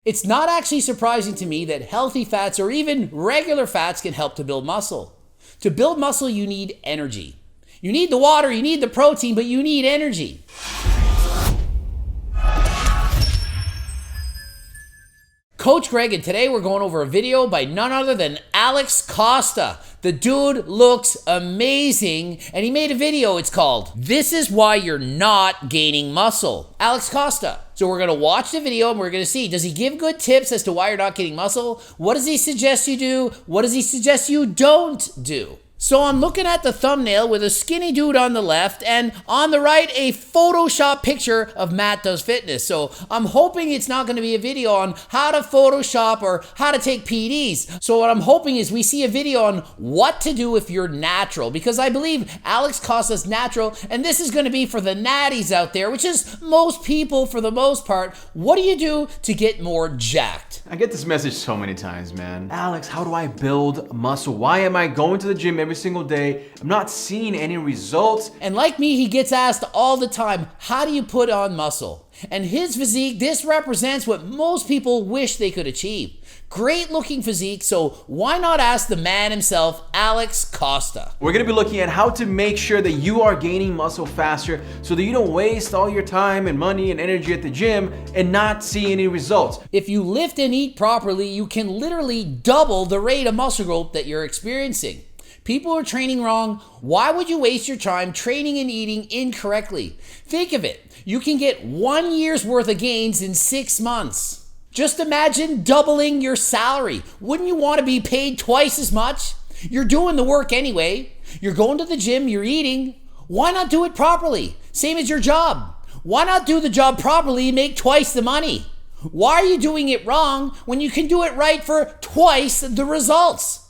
It's not actually surprising to me that healthy fats or even regular fats can help to build muscle. To build muscle, you need energy. You need the water, you need the protein, but you need energy. Coach Greg, and today we're going over a video by none other than Alex Costa. The dude looks amazing, and he made a video. It's called, "This is Why You're Not Gaining Muscle." Alex Costa. So we're gonna watch the video and we're gonna see, does he give good tips as to why you're not getting muscle? What does he suggest you do? What does he suggest you don't do? So I'm looking at the thumbnail with a skinny dude on the left and on the right, a Photoshop picture of Matt Does Fitness. So I'm hoping it's not gonna be a video on how to Photoshop or how to take PDs. So what I'm hoping is we see a video on what to do if you're natural, because I believe Alex Costa's natural, and this is gonna be for the natties out there, which is most people for the most part. What do you do to get more jacked? I get this message so many times, man. Alex, how do I build muscle? Why am I going to the gym every single day? I'm not seeing any results. And like me, he gets asked all the time, how do you put on muscle? And his physique, this represents what most people wish they could achieve. Great looking physique, so why not ask the man himself, Alex Costa? We're gonna be looking at how to make sure that you are gaining muscle faster so that you don't waste all your time and money and energy at the gym and not see any results. If you lift and eat properly, you can literally double the rate of muscle growth that you're experiencing. People are training wrong. Why would you waste your time training and eating incorrectly? Think of it. You can get 1 year's worth of gains in 6 months. Just imagine doubling your salary. Wouldn't you want to be paid twice as much? You're doing the work anyway. You're going to the gym, you're eating. Why not do it properly? Same as your job. Why not do the job properly and make twice the money? Why are you doing it wrong when you can do it right for twice the results?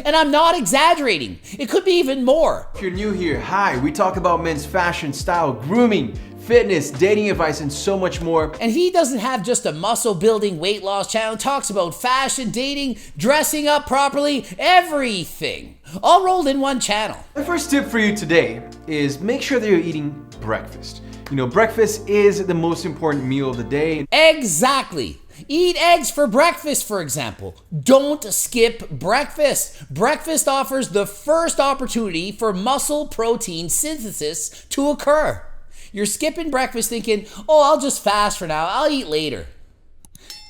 And I'm not exaggerating. It could be even more. If you're new here, hi, we talk about men's fashion, style, grooming, fitness, dating advice, and so much more. And he doesn't have just a muscle building, weight loss channel. He talks about fashion, dating, dressing up properly, everything. All rolled in one channel. My first tip for you today is make sure that you're eating breakfast. You know, breakfast is the most important meal of the day. Exactly. Eat eggs for breakfast, for example. Don't skip breakfast. Breakfast offers the first opportunity for muscle protein synthesis to occur. You're skipping breakfast thinking, oh, I'll just fast for now, I'll eat later.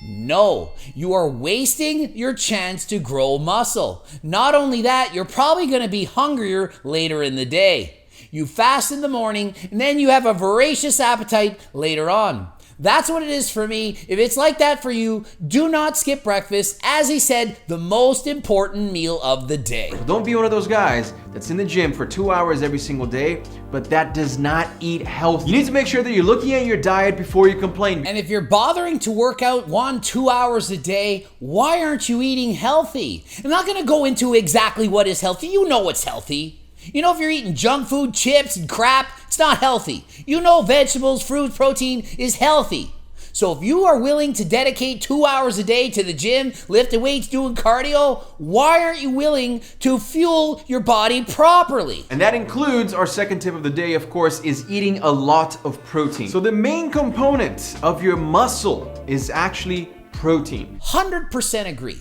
No, you are wasting your chance to grow muscle. Not only that, you're probably gonna be hungrier later in the day. You fast in the morning, and then you have a voracious appetite later on. That's what it is for me. If it's like that for you, do not skip breakfast. As he said, the most important meal of the day. Don't be one of those guys that's in the gym for 2 hours every single day, but that does not eat healthy. You need to make sure that you're looking at your diet before you complain. And if you're bothering to work out 1-2 hours a day, why aren't you eating healthy? I'm not gonna go into exactly what is healthy. You know what's healthy. You know, if you're eating junk food, chips, and crap, it's not healthy. You know vegetables, fruits, protein is healthy. So if you are willing to dedicate 2 hours a day to the gym, lifting weights, doing cardio, why aren't you willing to fuel your body properly? And that includes our second tip of the day, of course, is eating a lot of protein. So the main component of your muscle is actually protein. 100% agree.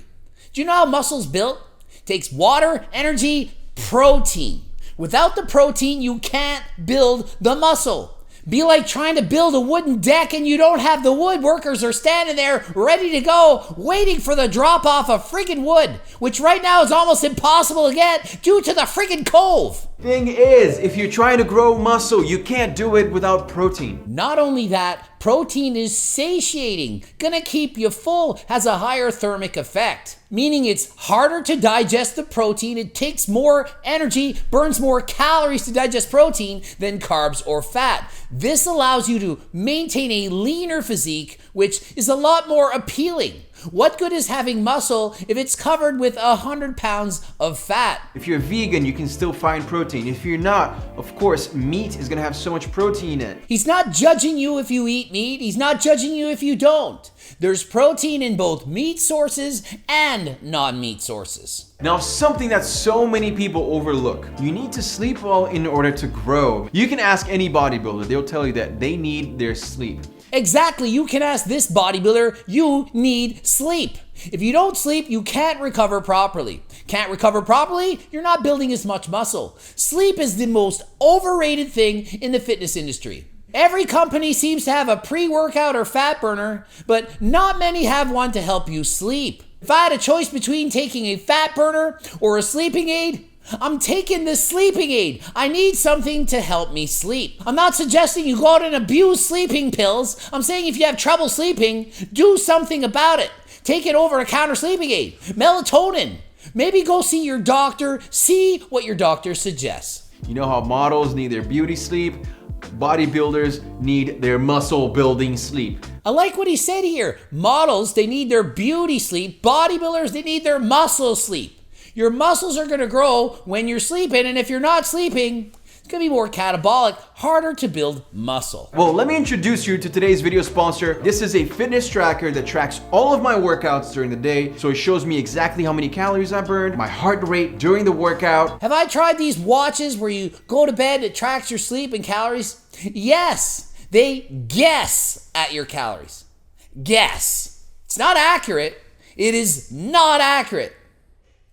Do you know how muscle's built? It takes water, energy, protein. Without the protein, you can't build the muscle. Be like trying to build a wooden deck and you don't have the wood. Workers are standing there ready to go, waiting for the drop off of friggin' wood, which right now is almost impossible to get due to the friggin' cove. Thing is, if you're trying to grow muscle, you can't do it without protein. Not only that, protein is satiating, gonna keep you full, has a higher thermic effect, meaning it's harder to digest the protein, it takes more energy, burns more calories to digest protein than carbs or fat. This allows you to maintain a leaner physique, which is a lot more appealing. What good is having muscle if it's covered with 100 pounds of fat? If you're vegan, you can still find protein. If you're not, of course, meat is gonna have so much protein in it. He's not judging you if you eat meat. He's not judging you if you don't. There's protein in both meat sources and non-meat sources. Now, something that so many people overlook. You need to sleep well in order to grow. You can ask any bodybuilder, they'll tell you that they need their sleep. Exactly, you can ask this bodybuilder, you need sleep. If you don't sleep, you can't recover properly. Can't recover properly, you're not building as much muscle. Sleep is the most overrated thing in the fitness industry. Every company seems to have a pre-workout or fat burner, but not many have one to help you sleep. If I had a choice between taking a fat burner or a sleeping aid, I'm taking the sleeping aid. I need something to help me sleep. I'm not suggesting you go out and abuse sleeping pills. I'm saying if you have trouble sleeping, do something about it. Take an over-the-counter sleeping aid. Melatonin. Maybe go see your doctor. See what your doctor suggests. You know how models need their beauty sleep? Bodybuilders need their muscle building sleep. I like what he said here. Models, they need their beauty sleep. Bodybuilders, they need their muscle sleep. Your muscles are going to grow when you're sleeping, and if you're not sleeping, it's going to be more catabolic, harder to build muscle. Well, let me introduce you to today's video sponsor. This is a fitness tracker that tracks all of my workouts during the day. So it shows me exactly how many calories I burned, my heart rate during the workout. Have I tried these watches where you go to bed, it tracks your sleep and calories? Yes, they guess at your calories. Guess. It's not accurate. It is not accurate.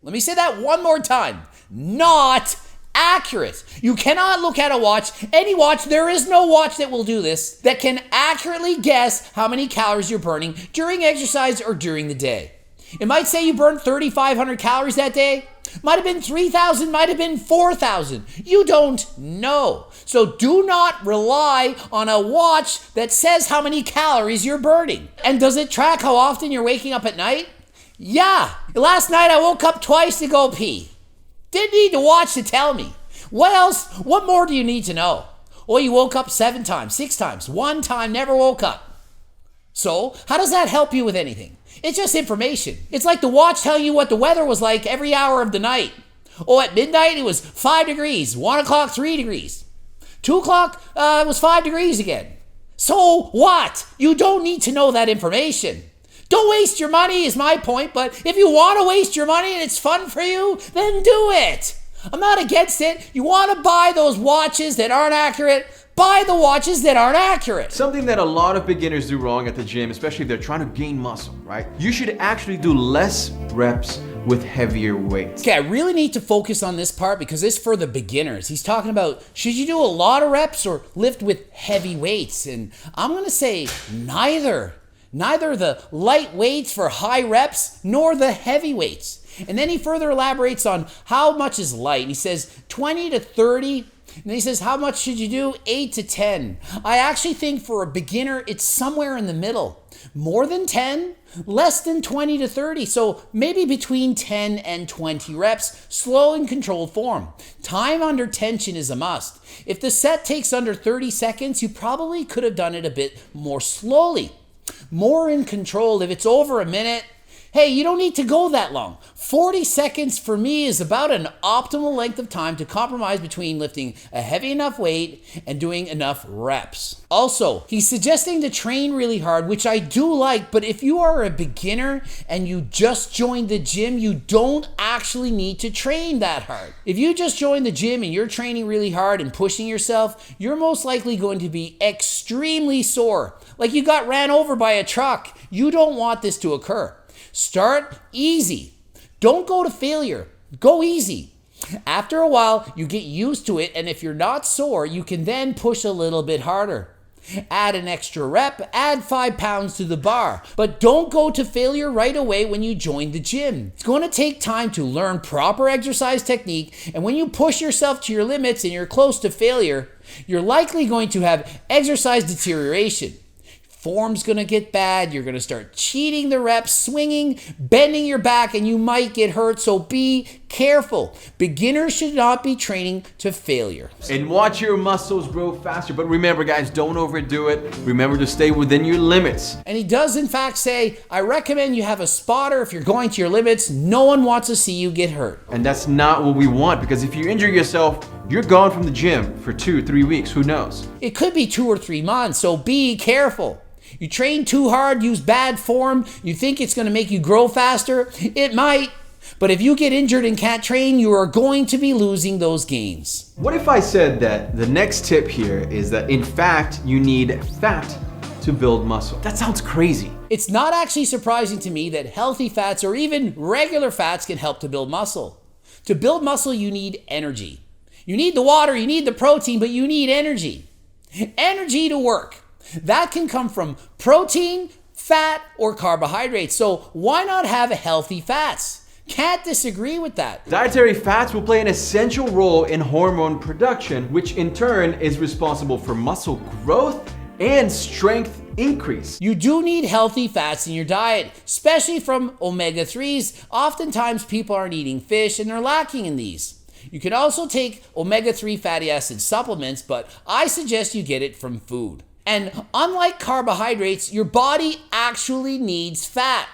Let me say that one more time. Not accurate. You cannot look at a watch, any watch, there is no watch that will do this, that can accurately guess how many calories you're burning during exercise or during the day. It might say you burned 3,500 calories that day. Might have been 3,000, might have been 4,000. You don't know. So do not rely on a watch that says how many calories you're burning. And does it track how often you're waking up at night? Yeah. Last night I woke up twice to go pee. Didn't need to watch to tell me. What else? What more do you need to know? Oh, you woke up 7 times, 6 times, 1 time, never woke up. So, how does that help you with anything? It's just information. It's like the watch telling you what the weather was like every hour of the night. Oh, at midnight it was 5 degrees, 1 o'clock 3 degrees. 2 o'clock it was 5 degrees again. So what? You don't need to know that information. Don't waste your money is my point, but if you want to waste your money and it's fun for you, then do it. I'm not against it. You want to buy those watches that aren't accurate, buy the watches that aren't accurate. Something that a lot of beginners do wrong at the gym, especially if they're trying to gain muscle, right? You should actually do less reps with heavier weights. Okay, I really need to focus on this part because it's for the beginners. He's talking about, should you do a lot of reps or lift with heavy weights? And I'm going to say neither. Neither the light weights for high reps nor the heavy weights. And then he further elaborates on how much is light. He says 20 to 30. And then he says, how much should you do? 8 to 10. I actually think for a beginner, it's somewhere in the middle. More than 10, less than 20 to 30. So maybe between 10 and 20 reps, slow and controlled form. Time under tension is a must. If the set takes under 30 seconds, you probably could have done it a bit more slowly. More in control. If it's over a minute, hey, you don't need to go that long. 40 seconds for me is about an optimal length of time to compromise between lifting a heavy enough weight and doing enough reps. Also, he's suggesting to train really hard, which I do like, but if you are a beginner and you just joined the gym, you don't actually need to train that hard. If you just joined the gym and you're training really hard and pushing yourself, you're most likely going to be extremely sore, like you got ran over by a truck. You don't want this to occur. Start easy. Don't go to failure. Go easy. After a while, you get used to it, and if you're not sore, you can then push a little bit harder. Add an extra rep, add 5 pounds to the bar, but don't go to failure right away when you join the gym. It's going to take time to learn proper exercise technique, and when you push yourself to your limits and you're close to failure, you're likely going to have exercise deterioration. Form's gonna get bad, you're gonna start cheating the reps, swinging, bending your back, and you might get hurt, so be careful. Beginners should not be training to failure. And watch your muscles grow faster. But remember guys, don't overdo it. Remember to stay within your limits. And he does in fact say, I recommend you have a spotter if you're going to your limits. No one wants to see you get hurt. And that's not what we want, because if you injure yourself, you're gone from the gym for 2-3 weeks, who knows? It could be 2 or 3 months, so be careful. You train too hard, use bad form, you think it's going to make you grow faster? It might, but if you get injured and can't train, you are going to be losing those gains. What if I said that the next tip here is that in fact you need fat to build muscle. That sounds crazy. It's not actually surprising to me that healthy fats or even regular fats can help to build muscle. To build muscle, you need energy. You need the water, you need the protein, but you need energy. Energy to work. That can come from protein, fat, or carbohydrates. So why not have healthy fats? Can't disagree with that. Dietary fats will play an essential role in hormone production, which in turn is responsible for muscle growth and strength increase. You do need healthy fats in your diet, especially from omega-3s. Oftentimes people aren't eating fish and they're lacking in these. You can also take omega-3 fatty acid supplements, but I suggest you get it from food. And unlike carbohydrates, your body actually needs fat.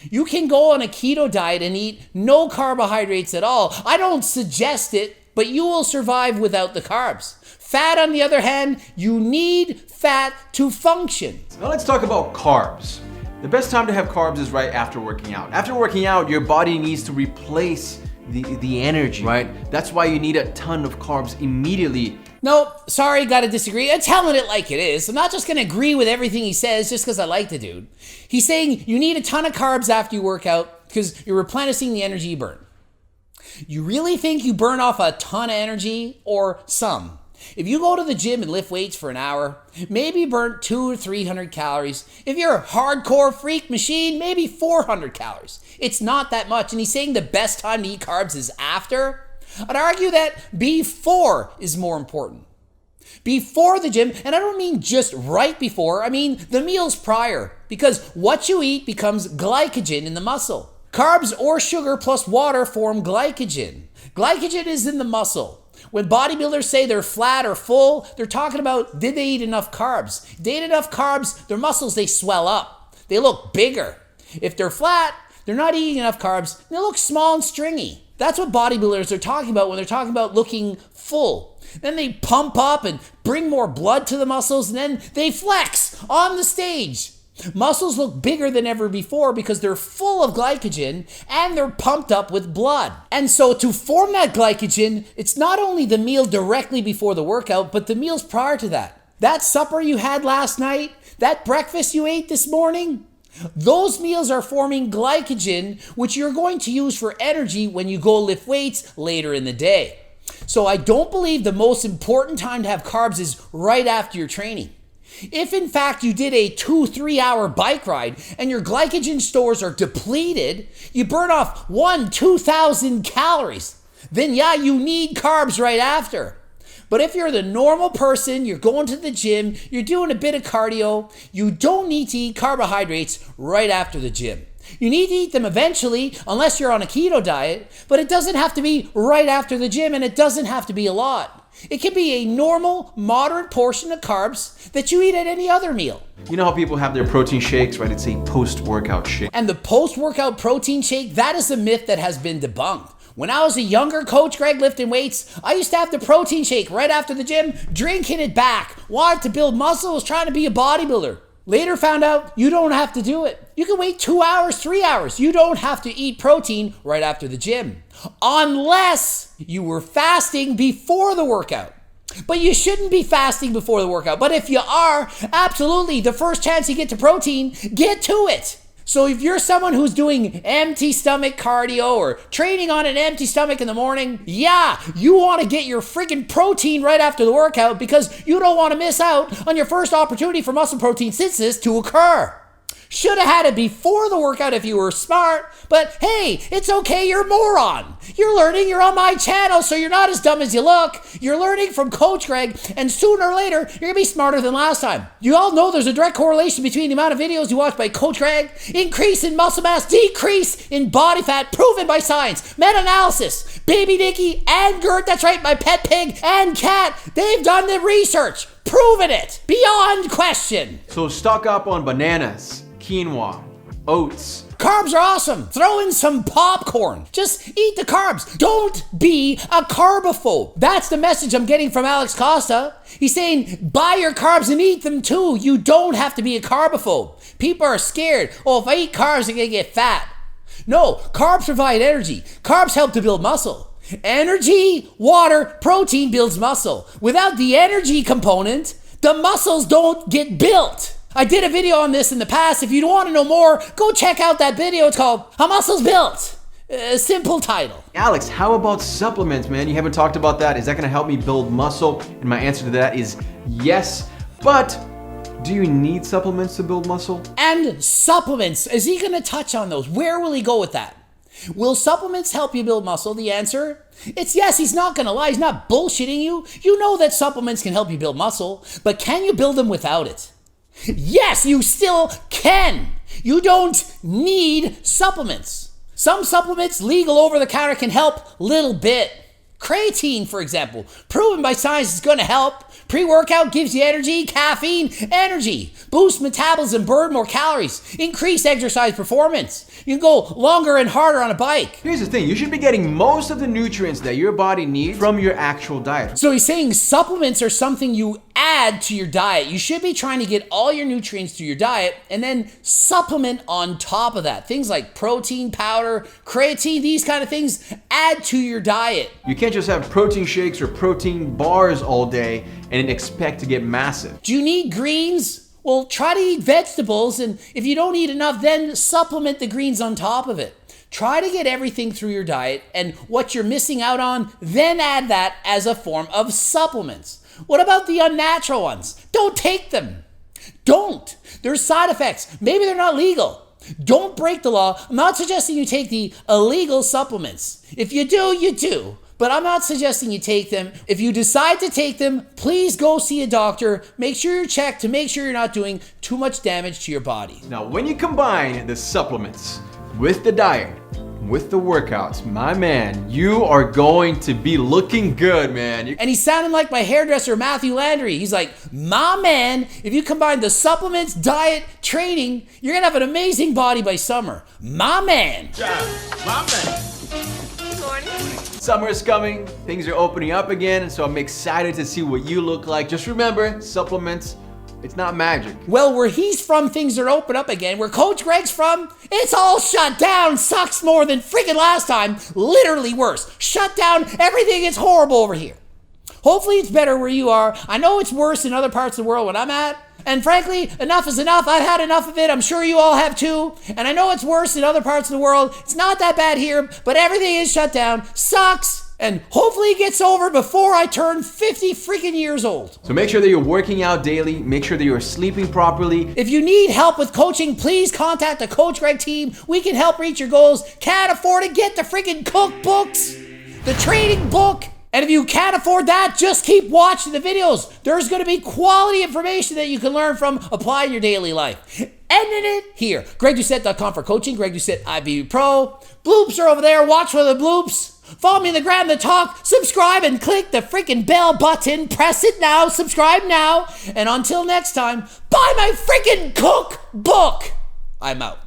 You can go on a keto diet and eat no carbohydrates at all. I don't suggest it, but you will survive without the carbs. Fat, on the other hand, you need fat to function. Now let's talk about carbs. The best time to have carbs is right after working out. After working out, your body needs to replace the energy, right? That's why you need a ton of carbs immediately. No, sorry, gotta disagree. I'm telling it like it is. I'm not just gonna agree with everything he says just because I like the dude. He's saying you need a ton of carbs after you work out because you're replenishing the energy you burn. You really think you burn off a ton of energy or some? If you go to the gym and lift weights for an hour, maybe burn 200 or 300 calories. If you're a hardcore freak machine, maybe 400 calories. It's not that much. And he's saying the best time to eat carbs is after. I'd argue that before is more important. Before the gym, and I don't mean just right before, I mean the meals prior, because what you eat becomes glycogen in the muscle. Carbs or sugar plus water form glycogen. Glycogen is in the muscle. When bodybuilders say they're flat or full, they're talking about did they eat enough carbs? If they eat enough carbs, their muscles, they swell up. They look bigger. If they're flat, they're not eating enough carbs, they look small and stringy. That's what bodybuilders are talking about when they're talking about looking full. Then they pump up and bring more blood to the muscles, and then they flex on the stage. Muscles look bigger than ever before because they're full of glycogen and they're pumped up with blood. And so to form that glycogen, it's not only the meal directly before the workout, but the meals prior to that. That supper you had last night, that breakfast you ate this morning, those meals are forming glycogen, which you're going to use for energy when you go lift weights later in the day. So I don't believe the most important time to have carbs is right after your training. If in fact you did a 2-3 hour bike ride and your glycogen stores are depleted, you burn off 2,000 calories, then yeah, you need carbs right after. But if you're the normal person, you're going to the gym, you're doing a bit of cardio, you don't need to eat carbohydrates right after the gym. You need to eat them eventually, unless you're on a keto diet, but it doesn't have to be right after the gym, and it doesn't have to be a lot. It can be a normal, moderate portion of carbs that you eat at any other meal. You know how people have their protein shakes, right? It's a post-workout shake. And the post-workout protein shake, that is a myth that has been debunked. When I was a younger Coach Greg lifting weights, I used to have the protein shake right after the gym, drinking it back. Wanted to build muscle, was trying to be a bodybuilder. Later found out you don't have to do it. You can wait 2 hours, 3 hours. You don't have to eat protein right after the gym. Unless you were fasting before the workout. But you shouldn't be fasting before the workout. But if you are, absolutely, the first chance you get to protein, get to it. So if you're someone who's doing empty stomach cardio or training on an empty stomach in the morning, yeah, you want to get your freaking protein right after the workout because you don't want to miss out on your first opportunity for muscle protein synthesis to occur. Should have had it before the workout if you were smart, but hey, it's okay, you're a moron. You're learning, you're on my channel, so you're not as dumb as you look. You're learning from Coach Greg, and sooner or later, you're gonna be smarter than last time. You all know there's a direct correlation between the amount of videos you watch by Coach Greg, increase in muscle mass, decrease in body fat, proven by science, meta-analysis. Baby Nikki and Gert, that's right, my pet pig and cat, they've done the research, proven it, beyond question. So stock up on bananas, quinoa, oats. Carbs are awesome. Throw in some popcorn. Just eat the carbs. Don't be a carbophobe. That's the message I'm getting from Alex Costa. He's saying, buy your carbs and eat them too. You don't have to be a carbophobe. People are scared. Oh, if I eat carbs, I'm gonna get fat. No, carbs provide energy. Carbs help to build muscle. Energy, water, protein builds muscle. Without the energy component, the muscles don't get built. I did a video on this in the past. If you want to know more, go check out that video. It's called How Muscles Built. Simple title. Alex, how about supplements, man? You haven't talked about that. Is that gonna help me build muscle? And my answer to that is yes, but do you need supplements to build muscle? And supplements, is he gonna touch on those? Where will he go with that? Will supplements help you build muscle? The answer, it's yes. He's not gonna lie, he's not bullshitting you. You know that supplements can help you build muscle, but can you build them without it? Yes, you still can. You don't need supplements. Some supplements, legal over the counter, can help a little bit. Creatine, for example, proven by science is gonna help. Pre-workout gives you energy, caffeine, energy. Boost metabolism, burn more calories, increase exercise performance. You can go longer and harder on a bike. Here's the thing, you should be getting most of the nutrients that your body needs from your actual diet. So he's saying supplements are something you add to your diet. You should be trying to get all your nutrients through your diet and then supplement on top of that. Things like protein powder, creatine, these kind of things add to your diet. You can't just have protein shakes or protein bars all day and expect to get massive. Do you need greens? Well, try to eat vegetables, and if you don't eat enough, then supplement the greens on top of it. Try to get everything through your diet, and what you're missing out on, then add that as a form of supplements. What about the unnatural ones? Don't take them. Don't. There's side effects. Maybe they're not legal. Don't break the law. I'm not suggesting you take the illegal supplements. If you do, you do. But I'm not suggesting you take them. If you decide to take them, please go see a doctor. Make sure you're checked to make sure you're not doing too much damage to your body. Now, when you combine the supplements with the diet, with the workouts, my man, you are going to be looking good, man. And he's sounding like my hairdresser, Matthew Landry. He's like, my man, if you combine the supplements, diet, training, you're gonna have an amazing body by summer. My man. My man. Good morning. Summer is coming, things are opening up again, so I'm excited to see what you look like. Just remember, supplements, it's not magic. Well, where he's from, things are open up again. Where Coach Greg's from, it's all shut down. Sucks more than freaking last time. Literally worse. Shut down. Everything is horrible over here. Hopefully it's better where you are. I know it's worse in other parts of the world when I'm at. And frankly, enough is enough. I've had enough of it. I'm sure you all have too. And I know it's worse in other parts of the world. It's not that bad here, but everything is shut down. Sucks. And hopefully it gets over before I turn 50 freaking years old. So make sure that you're working out daily. Make sure that you're sleeping properly. If you need help with coaching, please contact the Coach Greg team. We can help reach your goals. Can't afford it? Get the freaking cookbooks, the training book. And if you can't afford that, just keep watching the videos. There's going to be quality information that you can learn from, apply in your daily life. Ending it here. GregDoucette.com for coaching. Greg Doucette IBU Pro. Bloops are over there. Watch for the bloops. Follow me on the gram, the talk, subscribe, and click the freaking bell button. Press it now, subscribe now. And until next time, buy my freaking cookbook. I'm out.